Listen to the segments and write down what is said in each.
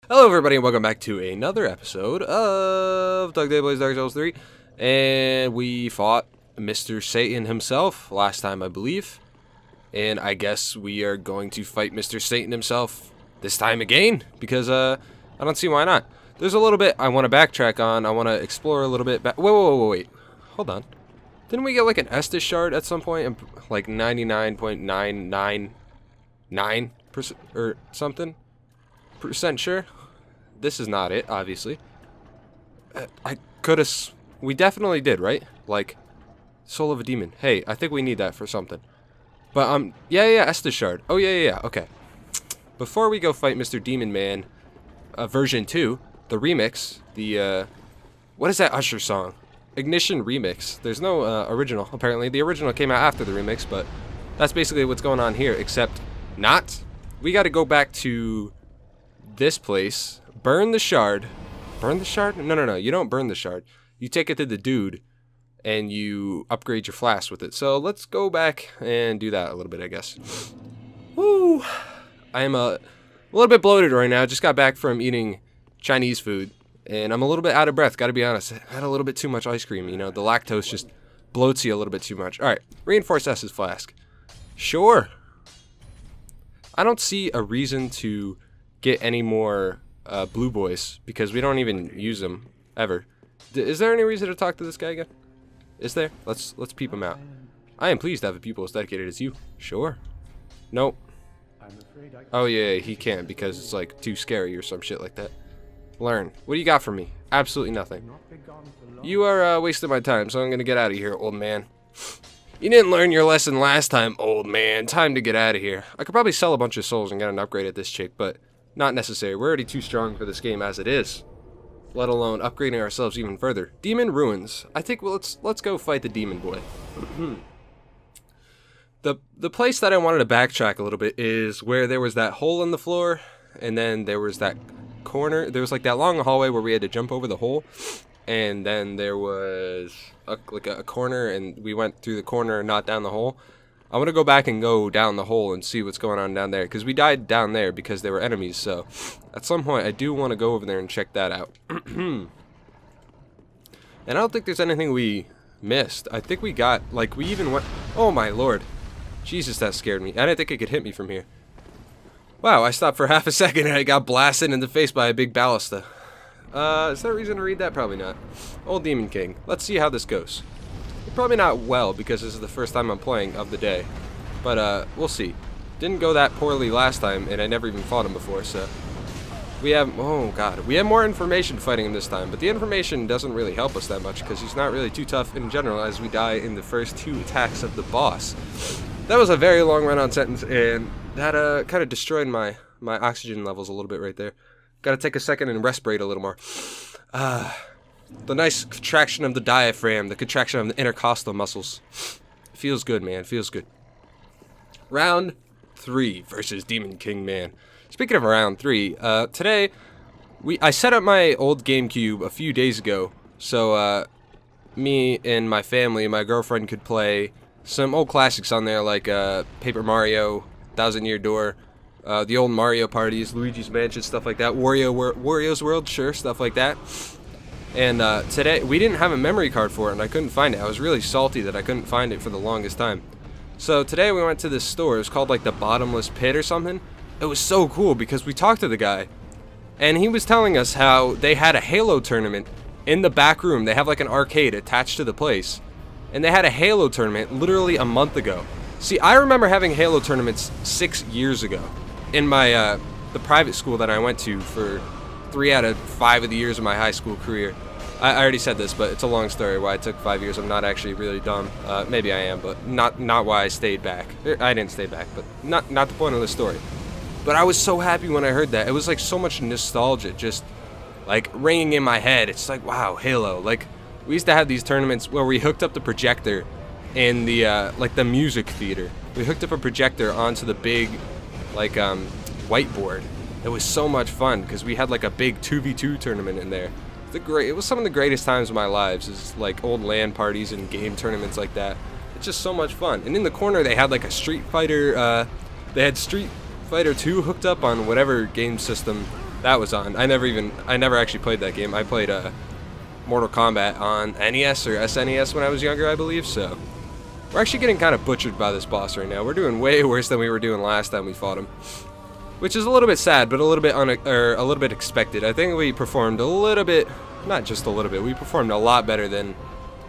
Hello everybody and welcome back to another episode of DuckedTape plays Dark Souls 3. And we fought Mr. Satan himself last time, I believe. And I guess we are going to fight Mr. Satan himself this time again, because I don't see why not. There's a little bit I want to backtrack on. I want to explore a little bit back. Wait. Hold on. Didn't we get like an Estus shard at some point? Like 99.999% or something? Percent sure? This is not it, obviously. I could have... We definitely did, right? Like, Soul of a Demon. Hey, I think we need that for something. But, yeah, Estus Shard. Oh, yeah, okay. Before we go fight Mr. Demon Man, version 2, the remix, what is that Usher song? Ignition Remix. There's no, original, apparently. The original came out after the remix, but that's basically what's going on here, except not. We gotta go back to this place, burn the shard. Burn the shard? No, you don't burn the shard. You take it to the dude, and you upgrade your flask with it. So let's go back and do that a little bit, I guess. Woo! I am a little bit bloated right now. Just got back from eating Chinese food, and I'm a little bit out of breath, gotta be honest. I had a little bit too much ice cream, you know, the lactose just bloats you a little bit too much. Alright, reinforced S's flask. Sure. I don't see a reason to get any more blue boys, because we don't even use them ever. Is there any reason to talk to this guy again? Is there? Let's peep him out. I am pleased to have a pupil as dedicated as you. Sure. Nope. Oh yeah, he can't because it's like too scary or some shit like that. Learn. What do you got for me? Absolutely nothing. You are wasting my time, so I'm gonna get out of here, old man. You didn't learn your lesson last time, old man. Time to get out of here. I could probably sell a bunch of souls and get an upgrade at this chick, but not necessary. We're already too strong for this game as it is, let alone upgrading ourselves even further. Demon Ruins. I think, well, let's go fight the demon boy. The place that I wanted to backtrack a little bit is where there was that hole in the floor, and then there was that corner. There was like that long hallway where we had to jump over the hole, and then there was a corner, and we went through the corner and not down the hole. I want to go back and go down the hole and see what's going on down there, because we died down there because there were enemies, so at some point I do want to go over there and check that out. And I don't think there's anything we missed. I think we got, like, we even went... Oh my lord. Jesus, that scared me. I didn't think it could hit me from here. Wow, I stopped for half a second and I got blasted in the face by a big ballista. Is there a reason to read that? Probably not. Old Demon King. Let's see how this goes. Probably not well, because this is the first time I'm playing of the day. But, we'll see. Didn't go that poorly last time, and I never even fought him before, so... We have... Oh, God. We have more information fighting him this time, but the information doesn't really help us that much, because he's not really too tough in general, as we die in the first 2 attacks of the boss. That was a very long run-on sentence, and that, kind of destroyed my oxygen levels a little bit right there. Gotta take a second and respirate a little more. The nice contraction of the diaphragm, the contraction of the intercostal muscles. Feels good, man. Feels good. Round 3 versus Demon King Man. Speaking of round 3, today I set up my old GameCube a few days ago, so me and my family, my girlfriend, could play some old classics on there, like Paper Mario, Thousand Year Door, the old Mario parties, Luigi's Mansion, stuff like that. Wario's World, sure, stuff like that. And today, we didn't have a memory card for it, and I couldn't find it. I was really salty that I couldn't find it for the longest time. So today we went to this store. It was called like the Bottomless Pit or something. It was so cool because we talked to the guy, and he was telling us how they had a Halo tournament in the back room. They have like an arcade attached to the place, and they had a Halo tournament literally a month ago. See, I remember having Halo tournaments 6 years ago in my the private school that I went to for 3 out of 5 of the years of my high school career. I already said this, but it's a long story why it took 5 years. I'm not actually really dumb. Maybe I am, but not why I stayed back. I didn't stay back, but not the point of the story. But I was so happy when I heard that. It was like so much nostalgia just like ringing in my head. It's like, wow, Halo. Like, we used to have these tournaments where we hooked up the projector in the like the music theater. We hooked up a projector onto the big like whiteboard. It was so much fun because we had like a big 2v2 tournament in there. It was some of the greatest times of my lives, is like old LAN parties and game tournaments like that. It's just so much fun. And in the corner they had like a Street Fighter, they had Street Fighter 2 hooked up on whatever game system that was on. I never actually played that game. I played Mortal Kombat on NES or SNES when I was younger, I believe. So we're actually getting kind of butchered by this boss right now. We're doing way worse than we were doing last time we fought him, which is a little bit sad, but a little bit expected. I think we performed a little bit, not just a little bit. We performed a lot better than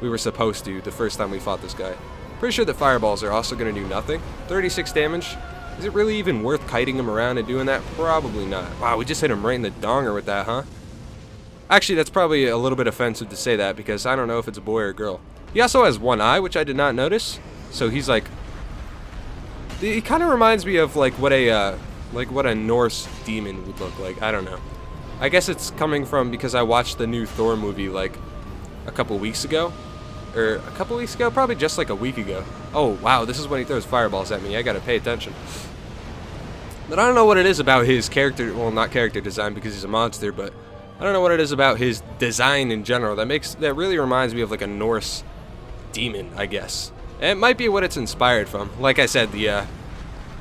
we were supposed to the first time we fought this guy. Pretty sure that fireballs are also going to do nothing. 36 damage. Is it really even worth kiting him around and doing that? Probably not. Wow, we just hit him right in the donger with that, huh? Actually, that's probably a little bit offensive to say that because I don't know if it's a boy or a girl. He also has one eye, which I did not notice. So he's like... He kind of reminds me of like what a Norse demon would look like. I don't know. I guess it's coming from because I watched the new Thor movie like a couple weeks ago. Or a couple weeks ago? Probably just like a week ago. Oh, wow, this is when he throws fireballs at me. I gotta pay attention. But I don't know what it is about his character, well, not character design because he's a monster, but I don't know what it is about his design in general that really reminds me of like a Norse demon, I guess. And it might be what it's inspired from. Like I said,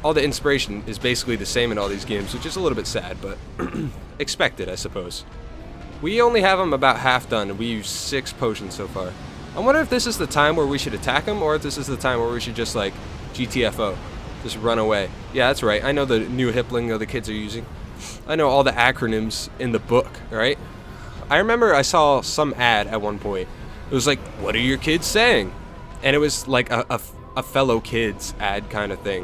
all the inspiration is basically the same in all these games, which is a little bit sad, but expected, I suppose. We only have him about half done, and we used 6 potions so far. I wonder if this is the time where we should attack him, or if this is the time where we should just, like, GTFO. Just run away. Yeah, that's right. I know the new hip lingo the kids are using. I know all the acronyms in the book, right? I remember I saw some ad at one point. It was like, what are your kids saying? And it was like a fellow kids ad kind of thing.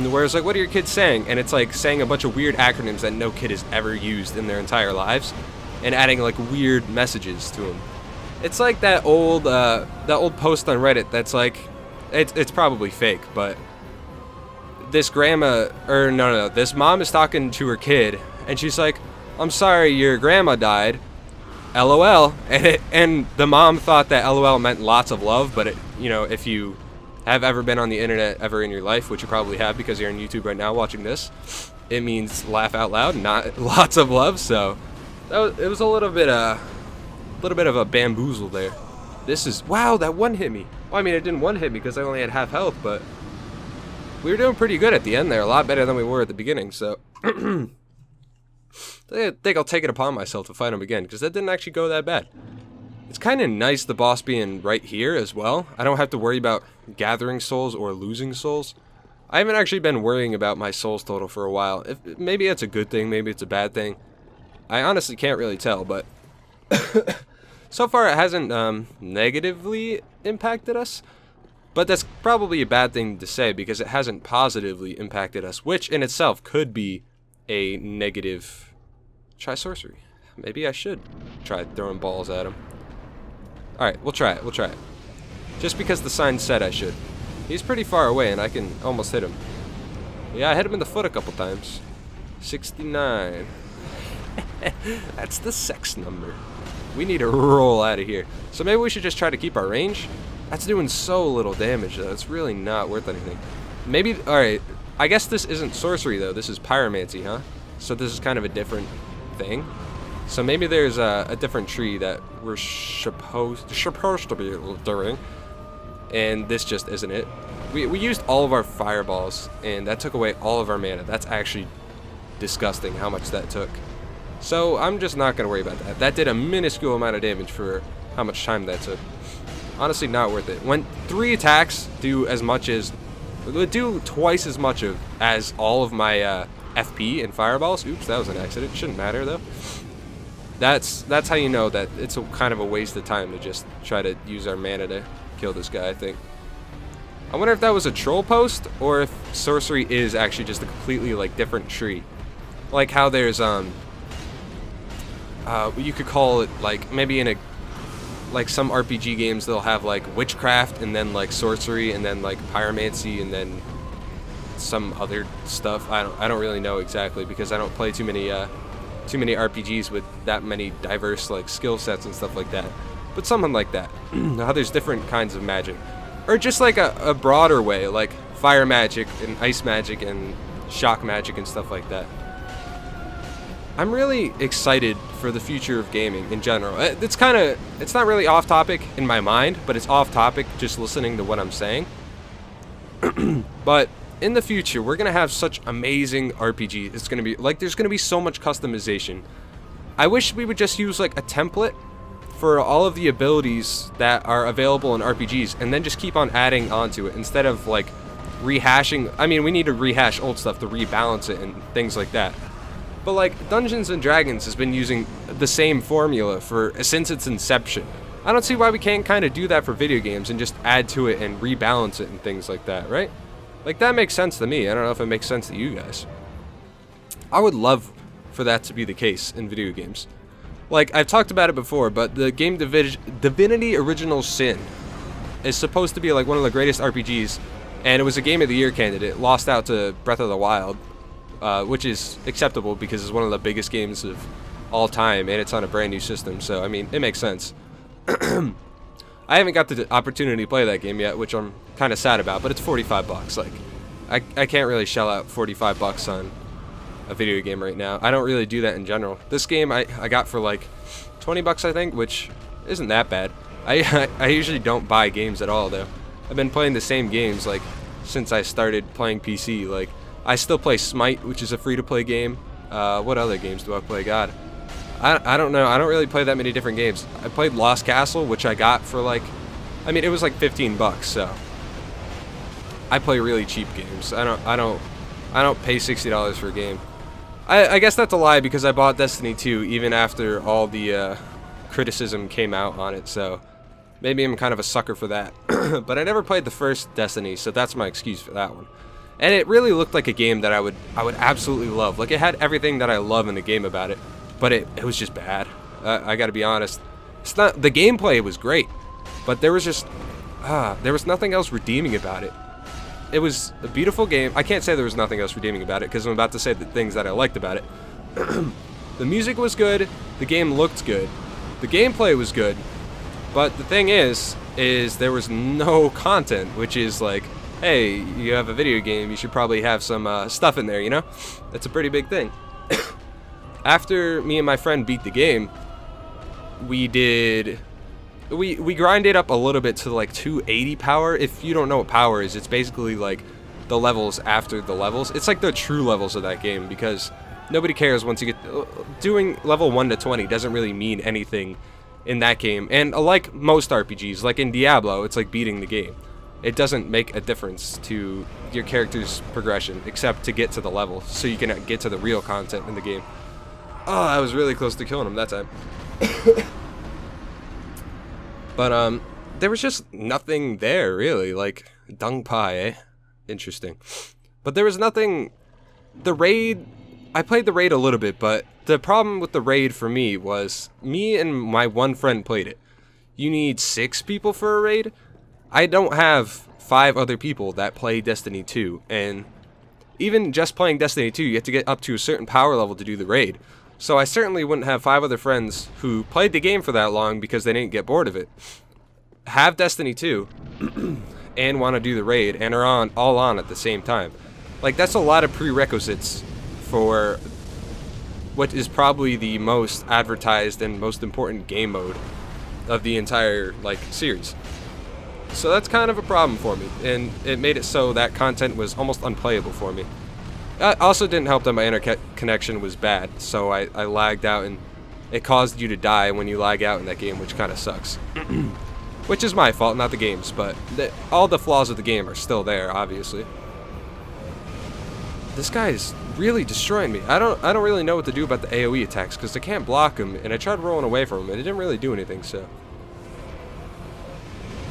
Where it's like, what are your kids saying? And it's like saying a bunch of weird acronyms that no kid has ever used in their entire lives. And adding like weird messages to them. It's like that old post on Reddit that's like, it's probably fake, but this this mom is talking to her kid, and she's like, I'm sorry your grandma died, LOL, and the mom thought that LOL meant lots of love, but if you have ever been on the internet ever in your life, which you probably have because you're on YouTube right now watching this, it means laugh out loud, not lots of love, so it was a little bit of a bamboozle there. Wow, that one hit me. Well, I mean, it didn't one hit me because I only had half health, but we were doing pretty good at the end there, a lot better than we were at the beginning, so I think I'll take it upon myself to fight him again, because that didn't actually go that bad. It's kind of nice the boss being right here as well. I don't have to worry about gathering souls or losing souls. I haven't actually been worrying about my souls total for a while. Maybe it's a good thing, maybe it's a bad thing. I honestly can't really tell, but so far it hasn't negatively impacted us. But that's probably a bad thing to say because it hasn't positively impacted us, which in itself could be a negative. Try sorcery. Maybe I should try throwing balls at him. Alright, we'll try it. Just because the sign said I should. He's pretty far away and I can almost hit him. Yeah, I hit him in the foot a couple times. 69. That's the sex number. We need to roll out of here. So maybe we should just try to keep our range? That's doing so little damage though, it's really not worth anything. Maybe, alright, I guess this isn't sorcery though, this is pyromancy, huh? So this is kind of a different thing. So maybe there's a different tree that we're supposed to be doing, and this just isn't it. We used all of our fireballs, and that took away all of our mana. That's actually disgusting how much that took. So I'm just not going to worry about that. That did a minuscule amount of damage for how much time that took. Honestly, not worth it. When 3 attacks do twice as much as all of my FP and fireballs. Oops, that was an accident. Shouldn't matter though. That's how you know that it's kind of a waste of time to just try to use our mana to kill this guy, I think. I wonder if that was a troll post or if sorcery is actually just a completely like different tree. Like how there's you could call it like maybe in like some RPG games they'll have like witchcraft and then like sorcery and then like pyromancy and then some other stuff. I don't really know exactly because I don't play too many RPGs with that many diverse like skill sets and stuff like that. But something like that. How there's different kinds of magic. Or just like a broader way, like fire magic and ice magic and shock magic and stuff like that. I'm really excited for the future of gaming in general. It's not really off topic in my mind, but it's off topic just listening to what I'm saying. But in the future, we're gonna have such amazing RPG. It's gonna be like, there's gonna be so much customization. I wish we would just use like a template for all of the abilities that are available in RPGs, and then just keep on adding onto it instead of like rehashing. I mean, we need to rehash old stuff to rebalance it and things like that. But like Dungeons and Dragons has been using the same formula since its inception. I don't see why we can't kind of do that for video games and just add to it and rebalance it and things like that, right? Like, that makes sense to me. I don't know if it makes sense to you guys. I would love for that to be the case in video games. Like, I've talked about it before, but the game Divinity Original Sin is supposed to be like one of the greatest RPGs, and it was a Game of the Year candidate. Lost out to Breath of the Wild, which is acceptable because it's one of the biggest games of all time, and it's on a brand new system, so I mean, it makes sense. I haven't got the opportunity to play that game yet, which I'm kind of sad about, but it's 45 bucks. Like, I can't really shell out 45 bucks on a video game right now. I don't really do that in general. This game I got for like 20 bucks, I think, which isn't that bad. I usually don't buy games at all, though. I've been playing the same games like since I started playing PC. Like, I still play Smite, which is a free-to-play game. What other games do I play? God, I don't know. I don't really play that many different games. I played Lost Castle, which I got for like, I mean, it was like 15 bucks. So I play really cheap games. I don't pay $60 for a game. I guess that's a lie because I bought Destiny 2 even after all the criticism came out on it. So maybe I'm kind of a sucker for that. But I never played the first Destiny, so that's my excuse for that one. And it really looked like a game that I would absolutely love. Like, it had everything that I love in the game about it. But it was just bad. I gotta be honest. It's not, the gameplay was great, but there was just there was nothing else redeeming about it. It was a beautiful game. I can't say there was nothing else redeeming about it because I'm about to say the things that I liked about it. The music was good. The game looked good. The gameplay was good. But the thing is there was no content, which is like, hey, you have a video game, you should probably have some stuff in there, you know? That's a pretty big thing. After me and my friend beat the game, we grinded up a little bit to like 280 power. If you don't know what power is, it's basically like the levels after the levels. It's like the true levels of that game because nobody cares once you get... Doing level 1 to 20 doesn't really mean anything in that game. And like most RPGs, like in Diablo, it's like beating the game. It doesn't make a difference to your character's progression except to get to the level so you can get to the real content in the game. Oh, I was really close to killing him that time. But, there was just nothing there, really. Like, dung pie, eh? Interesting. But there was nothing... The raid... I played the raid a little bit, but the problem with the raid for me was... Me and my one friend played it. You need 6 people for a raid? I don't have 5 other people that play Destiny 2, and... Even just playing Destiny 2, you have to get up to a certain power level to do the raid. So I certainly wouldn't have 5 other friends who played the game for that long because they didn't get bored of it, have Destiny 2, and want to do the raid, and are all on at the same time. Like, that's a lot of prerequisites for what is probably the most advertised and most important game mode of the entire, like, series. So that's kind of a problem for me, and it made it so that content was almost unplayable for me. It also didn't help that my internet connection was bad, so I lagged out, and it caused you to die when you lag out in that game, which kind of sucks. Which is my fault, not the game's, but all the flaws of the game are still there, obviously. This guy is really destroying me. I don't really know what to do about the AoE attacks, because I can't block him, and I tried rolling away from him, and it didn't really do anything, so...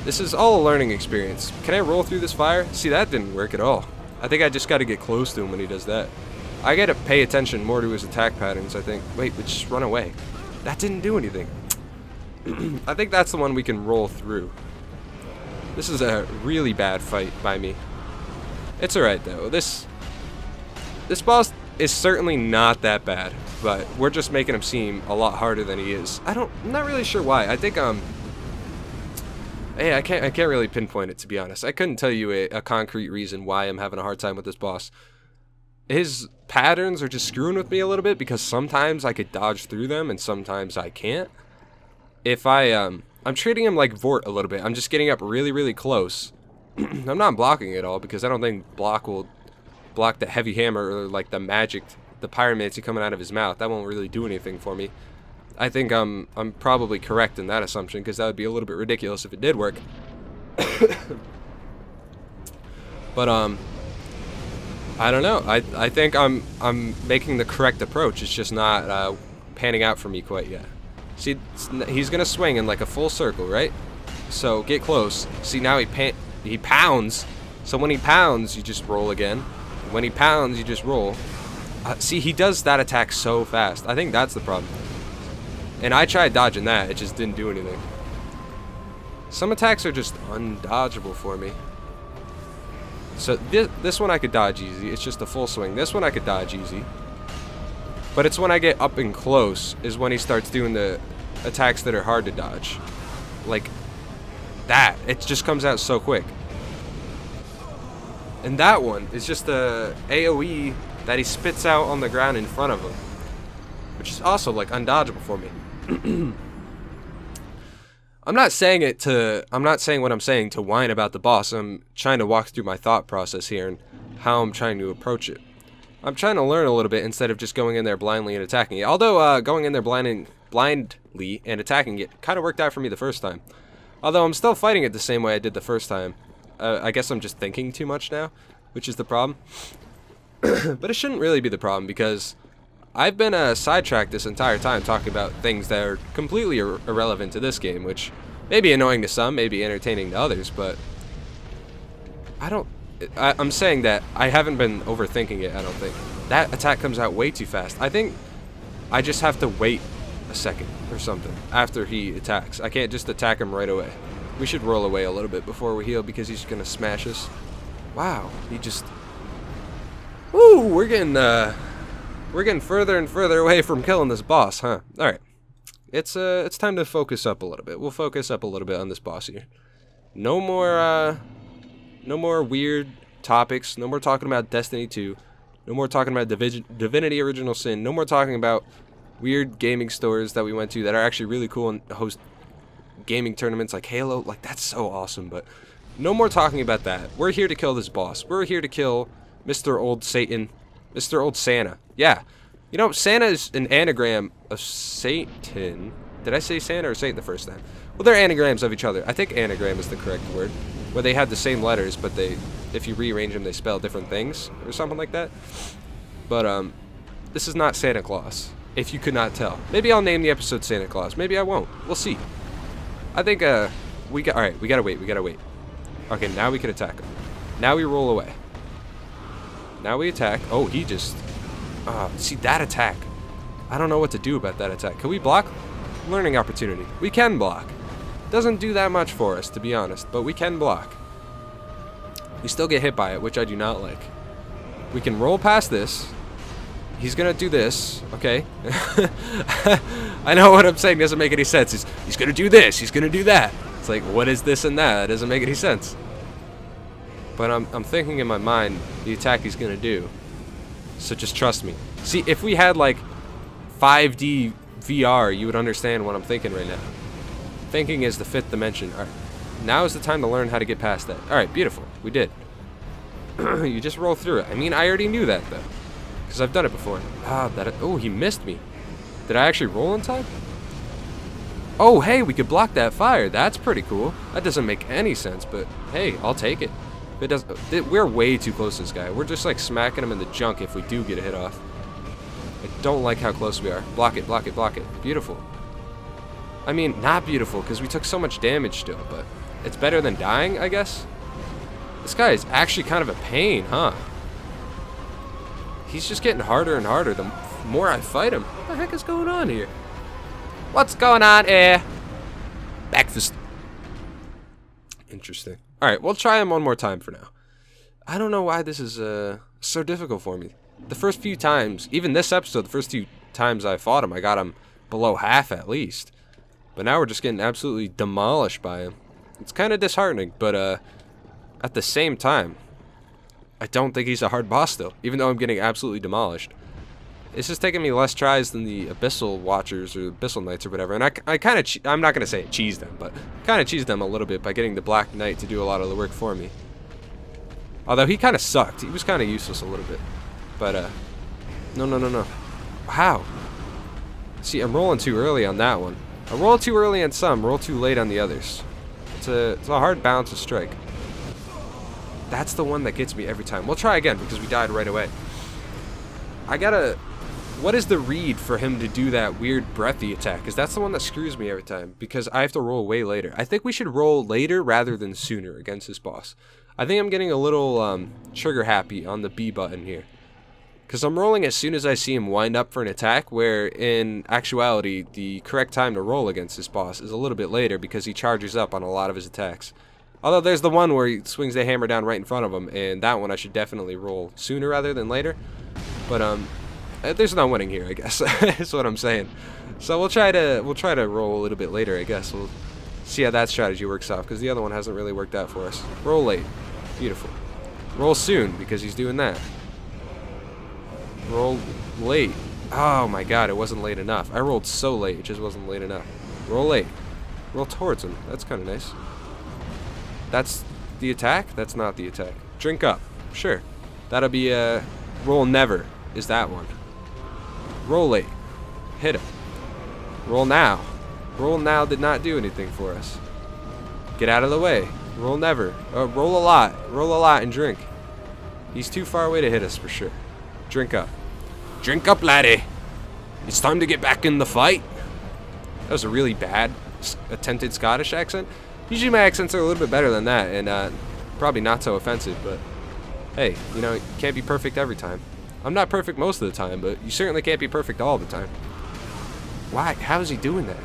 This is all a learning experience. Can I roll through this fire? See, that didn't work at all. I think I just got to get close to him when he does that. I got to pay attention more to his attack patterns, I think. Wait, but just run away. That didn't do anything. I think that's the one we can roll through. This is a really bad fight by me. It's alright, though. This boss is certainly not that bad, but we're just making him seem a lot harder than he is. I'm not really sure why. I think, hey, I can't really pinpoint it, to be honest. I couldn't tell you a concrete reason why I'm having a hard time with this boss. His patterns are just screwing with me a little bit because sometimes I could dodge through them and sometimes I can't. If I'm treating him like Vort a little bit. I'm just getting up really, really close. I'm not blocking at all because I don't think block will block the heavy hammer or like the magic, the pyromancy coming out of his mouth. That won't really do anything for me. I think I'm probably correct in that assumption, because that would be a little bit ridiculous if it did work. But I don't know. I think I'm making the correct approach. It's just not panning out for me quite yet. See, he's gonna swing in like a full circle, right? So get close. See, now he pounds. So when he pounds, you just roll again. When he pounds, you just roll. See, he does that attack so fast. I think that's the problem. And I tried dodging that. It just didn't do anything. Some attacks are just undodgeable for me. So this one I could dodge easy. It's just a full swing. This one I could dodge easy. But it's when I get up and close is when he starts doing the attacks that are hard to dodge. Like that. It just comes out so quick. And that one is just a AoE that he spits out on the ground in front of him, which is also like undodgeable for me. I'm not saying what I'm saying to whine about the boss. I'm trying to walk through my thought process here and how I'm trying to approach it. I'm trying to learn a little bit instead of just going in there blindly and attacking it. Although going in there blindly and attacking it kind of worked out for me the first time. Although I'm still fighting it the same way I did the first time. I guess I'm just thinking too much now, which is the problem. But it shouldn't really be the problem, because I've been sidetracked this entire time talking about things that are completely irrelevant to this game, which may be annoying to some, may be entertaining to others, but I'm saying that I haven't been overthinking it, I don't think. That attack comes out way too fast. I think I just have to wait a second or something after he attacks. I can't just attack him right away. We should roll away a little bit before we heal, because he's gonna smash us. Wow, he just... Woo, we're getting further and further away from killing this boss, huh? Alright. It's time to focus up a little bit. We'll focus up a little bit on this boss here. No more weird topics. No more talking about Destiny 2. No more talking about Divinity Original Sin. No more talking about weird gaming stores that we went to that are actually really cool and host gaming tournaments like Halo. Like, that's so awesome, but no more talking about that. We're here to kill this boss. We're here to kill Mr. Old Satan. Mr. Old Santa. Yeah. You know, Santa is an anagram of Satan. Did I say Santa or Satan the first time? Well, they're anagrams of each other. I think anagram is the correct word. Where they have the same letters, but if you rearrange them, they spell different things or something like that. But this is not Santa Claus, if you could not tell. Maybe I'll name the episode Santa Claus. Maybe I won't. We'll see. I think alright, we gotta wait. Okay, now we can attack him. Now we roll away. Now we attack. Oh, he just... see, that attack. I don't know what to do about that attack. Can we block? Learning opportunity. We can block. Doesn't do that much for us, to be honest, but we can block. We still get hit by it, which I do not like. We can roll past this. He's gonna do this, okay? I know what I'm saying doesn't make any sense. He's gonna do this, he's gonna do that. It's like, what is this and that? That doesn't make any sense. But I'm thinking in my mind the attack he's gonna do. So just trust me. See, if we had like 5D VR, you would understand what I'm thinking right now. Thinking is the fifth dimension. Alright. Now is the time to learn how to get past that. Alright, beautiful. We did. You just roll through it. I mean, I already knew that though, because I've done it before. Oh, he missed me. Did I actually roll in time? Oh, hey, we could block that fire. That's pretty cool. That doesn't make any sense, but hey, I'll take it. It does. We're way too close to this guy. We're just like smacking him in the junk if we do get a hit off. I don't like how close we are. Block it, block it, block it. Beautiful. I mean, not beautiful, because we took so much damage still, but it's better than dying, I guess. This guy is actually kind of a pain, huh? He's just getting harder and harder the more I fight him. What the heck is going on here? What's going on here? Backfist. Interesting. Alright, we'll try him one more time for now. I don't know why this is so difficult for me. The first few times, even this episode, the first few times I fought him, I got him below half at least. But now we're just getting absolutely demolished by him. It's kind of disheartening, but at the same time, I don't think he's a hard boss still, even though I'm getting absolutely demolished. It's just taking me less tries than the Abyssal Watchers or Abyssal Knights or whatever, and I kind of, I'm not going to say cheese them, but kind of cheese them a little bit by getting the Black Knight to do a lot of the work for me. Although he kind of sucked. He was kind of useless a little bit. But, no, no, no, no. How? See, I'm rolling too early on that one. I roll too early on some, roll too late on the others. It's a hard balance to strike. That's the one that gets me every time. We'll try again because we died right away. I gotta... What is the read for him to do that weird breathy attack? Because that's the one that screws me every time. Because I have to roll way later. I think we should roll later rather than sooner against this boss. I think I'm getting a little trigger happy on the B button here. Because I'm rolling as soon as I see him wind up for an attack, where in actuality, the correct time to roll against this boss is a little bit later because he charges up on a lot of his attacks. Although there's the one where he swings the hammer down right in front of him, and that one I should definitely roll sooner rather than later. But there's no winning here, I guess. That's what I'm saying. So we'll try to roll a little bit later, I guess. We'll see how that strategy works out, because the other one hasn't really worked out for us. Roll late. Beautiful. Roll soon, because he's doing that. Roll late. Oh my god, it wasn't late enough. I rolled so late, it just wasn't late enough. Roll late. Roll towards him. That's kind of nice. That's the attack? That's not the attack. Drink up. Sure. That'll be roll never is that one. Roll late. Hit him. Roll now. Roll now did not do anything for us. Get out of the way. Roll never. Roll a lot. Roll a lot and drink. He's too far away to hit us for sure. Drink up. Drink up, laddie. It's time to get back in the fight. That was a really bad attempted Scottish accent. Usually my accents are a little bit better than that, and probably not so offensive, but hey, you know, you can't be perfect every time. I'm not perfect most of the time, but you certainly can't be perfect all the time. Why? How is he doing that?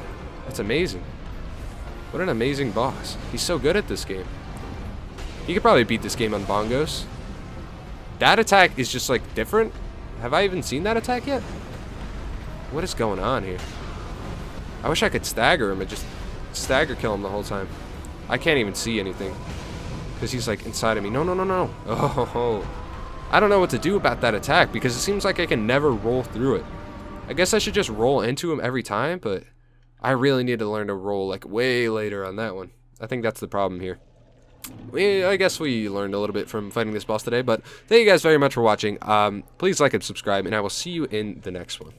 That's amazing. What an amazing boss. He's so good at this game. He could probably beat this game on bongos. That attack is just like different. Have I even seen that attack yet? What is going on here? I wish I could stagger him and just stagger kill him the whole time. I can't even see anything because he's like inside of me. No, no, no, no. Oh, I don't know what to do about that attack because it seems like I can never roll through it. I guess I should just roll into him every time, but I really need to learn to roll like way later on that one. I think that's the problem here. I guess we learned a little bit from fighting this boss today, but thank you guys very much for watching. Please like and subscribe, and I will see you in the next one.